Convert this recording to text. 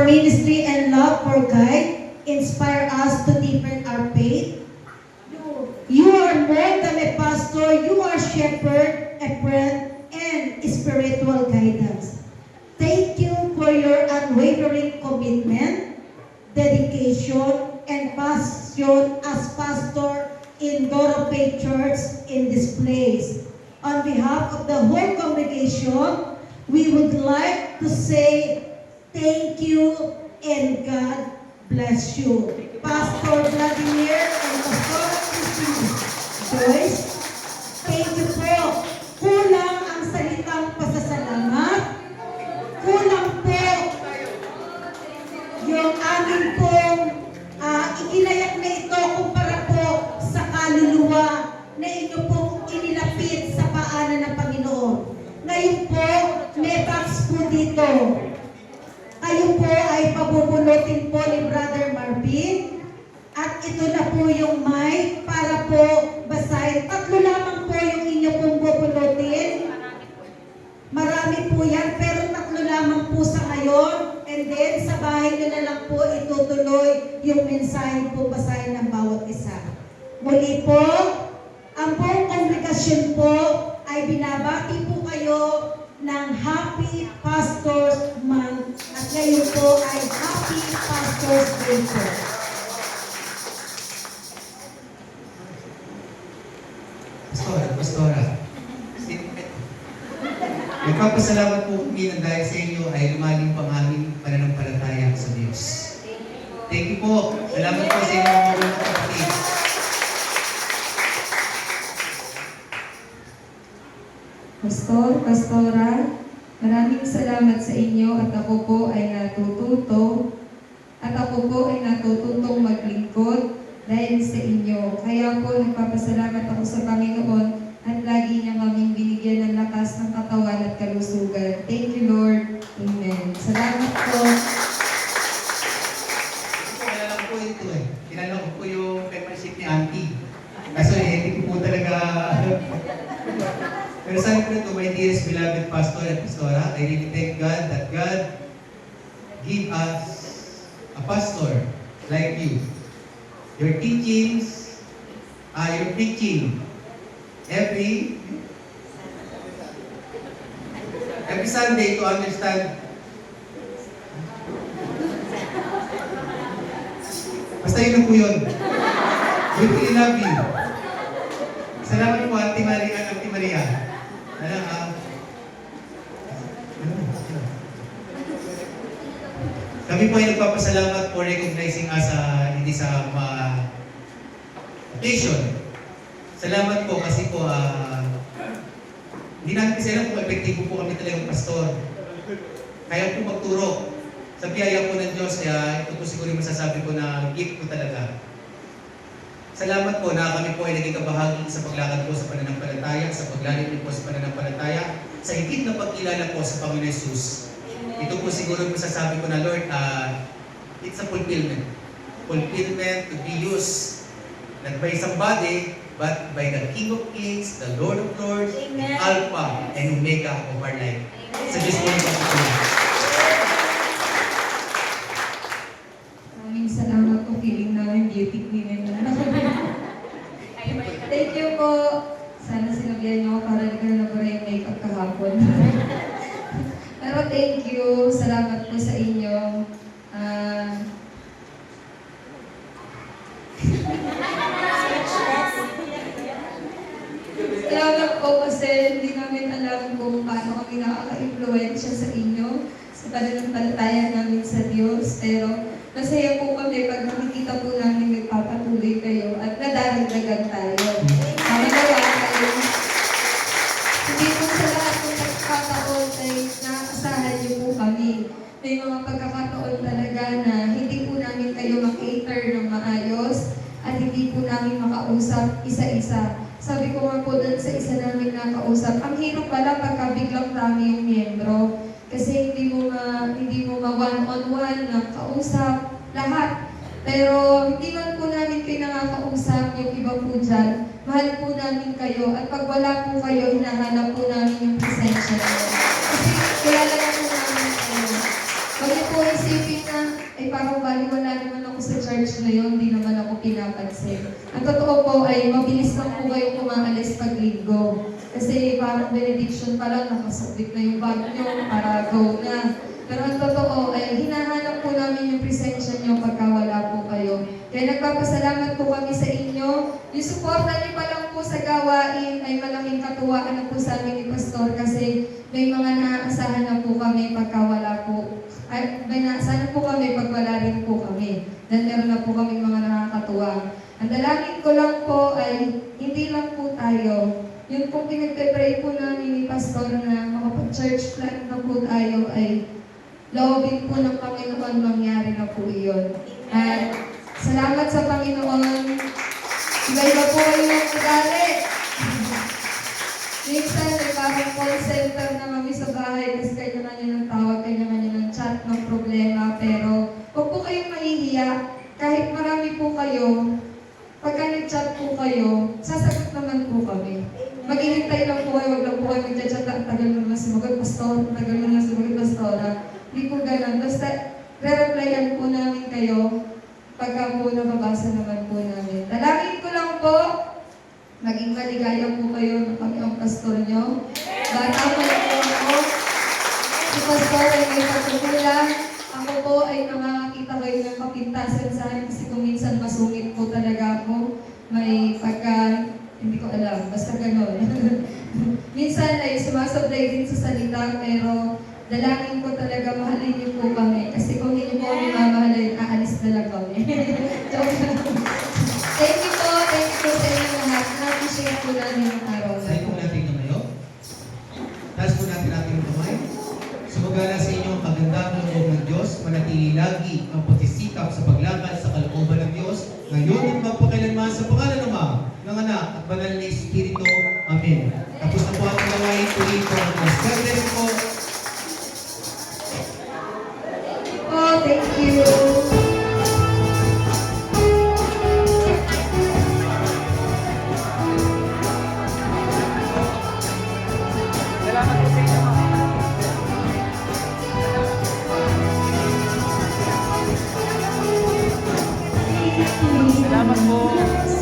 ministry and love for God inspire us to deepen our faith. You are more than a pastor, you are shepherd, a friend, and spiritual guidance. Thank you for your unwavering commitment, dedication, and passion as pastor in Doro Faith Church in this place. On behalf of the whole congregation, we would like to say thank you and God bless you. Pastor Vladimir and Pastor Christine Joyce, thank you po. Kulang ang salitang pasasalamat. Kulang po yung amin pong ikinayak na ito kumpara po sa kaluluwa na inyo pong inilapit sa paanan ng Panginoon. Ngayon po, may box po dito. Kayo po ay pabubunutin po ni Brother Marvin. At ito na po yung mic para po basahin. 3 lamang po yung inyo pong bubunutin. Marami po yan, pero 3 lamang po sa ngayon. And then, sa bahay nyo na lang po itutuloy yung mensahe po basahin ng bawat isa. Muli po, ang buong kongregasyon po ay binabati po kayo ng Happy Pastors Month at ngayon po ay Happy Pastors Day po. Pastora, nagpapasalamat po kami na dahil sa inyo ay lumalim pang aming pananampalataya sa Diyos. Thank you po. Salamat po sa inyo mga kapatid. Pastor, Pastora, maraming salamat sa inyo at ako po ay natututong maglingkod dahil sa inyo. Kaya po nagpapasalamat ako sa Panginoon at lagi niya kaming binigyan ng lakas ng katawan at kalusugan. Thank you, Lord. Amen. Salamat po. Kilala ko po ito eh. Kilala ko po yung membership ni Auntie. Kaso hindi ko po talaga... Pero sabi ko ito, my dearest beloved pastor and pastora, I really thank God that God give us a pastor like you. Your teachings, your preaching, every Sunday to understand. Basta yun lang po yun. We really love you. Salamat po, Auntie Maria. Kami po ay nagpapasalamat for recognizing us hindi sa occasion. Salamat po kasi po hindi natin kasi alam kung epektibo po kami talagang pastor. Kaya po magturo sa biyaya po ng Diyos, kaya ito po siguro yung masasabi ko na gift ko talaga. Salamat po na kami po ay naging kabahagi sa paglakad po sa pananampalataya, sa paglalim po sa pananampalataya, sa higit na pagkilala po sa Panginoon Jesus. Ito po siguro yung masasabi ko na, Lord, it's a fulfillment. Fulfillment to be used not by somebody, but by the King of Kings, the Lord of Lords, Amen. Alpha and Omega of our life. Sa Diyos po yung Maraming salamat po. Feeling namin beauty queen na. Thank you po. Sana sinabihan niyo ako para hindi ka na nabura yung makeup kahapon. Pero thank you. Salamat po sa inyo. Salamat po kasi hindi namin alam kung paano kami nakaka-influensya sa inyo sa pananampalataya namin sa Diyos. Pero masaya po kami pag nakikita po namin nagpapatuloy kayo at nadaragdagan tayo. Kamalawa kayo. Hindi po sa lahat ng pagkakataon ay nakakasahan niyo po kami. May mga pagkakataon talaga na hindi po namin kayo makater ng maayos at hindi po namin makausap isa-isa. Sabi ko nga po dun sa isa namin nakausap, ang hirap pala pagka biglang rami yung miyembro. Kasi hindi mo one-on-one na kausap lahat. Pero hindi man po namin kayo nakakausap, yung iba po dyan, mahal po namin kayo. At pag wala po kayo, hinahanap po namin yung presensya niyo. Kasi kilala na po namin kayo. niyo po isipin na, ay parang baliwala naman ako sa church na yun, hindi naman ako pinapansin. Ang totoo po ay mabilis lang po kayo kumaalis pag linggo. Kasi parang benediction pa lang, nakasabit na yung bag nyo para go na. Pero ang totoo ay hinahanap po namin yung presensya nyo pagka wala po kayo. Kaya nagpapasalamat po kami sa inyo. Yung suporta niyo pa lang po sa gawain ay malaking katuwaan na po sa amin ni Pastor kasi may mga naaasahan na po kami pagka wala po. Ay, may naaasahan po kami pag wala rin po kami. Dahil meron na po kami mga nakakatuwa. Ang dalangin ko lang po ay hindi lang po tayo. Yun pong pinagpe-pray po namin ni Pastor na makapag-church plan na po tayo ay loobin po ng Panginoon mangyari na po iyon. At salamat sa Panginoon. Iba-iba po kayo ng ugali. Minsan, may parang call center na kami sa bahay kasi kanya-kanya ng tawag, kanya-kanya ng chat ng problema. Pero huwag po kayong mahihiya. Kahit marami po kayo, pagka nag-chat po kayo, sasagot naman po kami. Maghihintay lang po kayo, wag lang po kayo mag-chat, tagal mo naman sumagot, Pastor, tagal mo naman sumagot, Pastora. Hindi po ganun. Basta, re-replyan po namin kayo pagka po nababasa naman po namin. Dalangin ko lang po, maging maligaya po kayo na kami ang pastor nyo. Bata pa lang po ako. Si Pastor ay may pagkukulang. Ako po ay nakakita kayo ng kapintasan sa akin kasi kung minsan masungit po talaga ako. May pagka, hindi ko alam, basta gano'n. Minsan ay sumasablay din sa salita pero dalangin ko talaga, mahalin niyo po kami. Kasi kung hindi po kami mamahalin, aalis na lang kami. Joke lang. Thank you po sa inyo lahat. Na-appreciate po namin ang araw na Tayo po natin na ngayon. Taas po natin ating kamay. Sumagala sa inyo ang kagandahan ng loob ng Diyos. Manatili lagi ang pagsisikap sa paglakad sa kalooban ng Diyos. Ngayon at magpakailanman sa pangalan ng Ama, ng Anak at Banal na Espiritu. Amen. Tapos na po ating gawain. Tuloy po ang God bless po. Oh, thank you. Salamat po.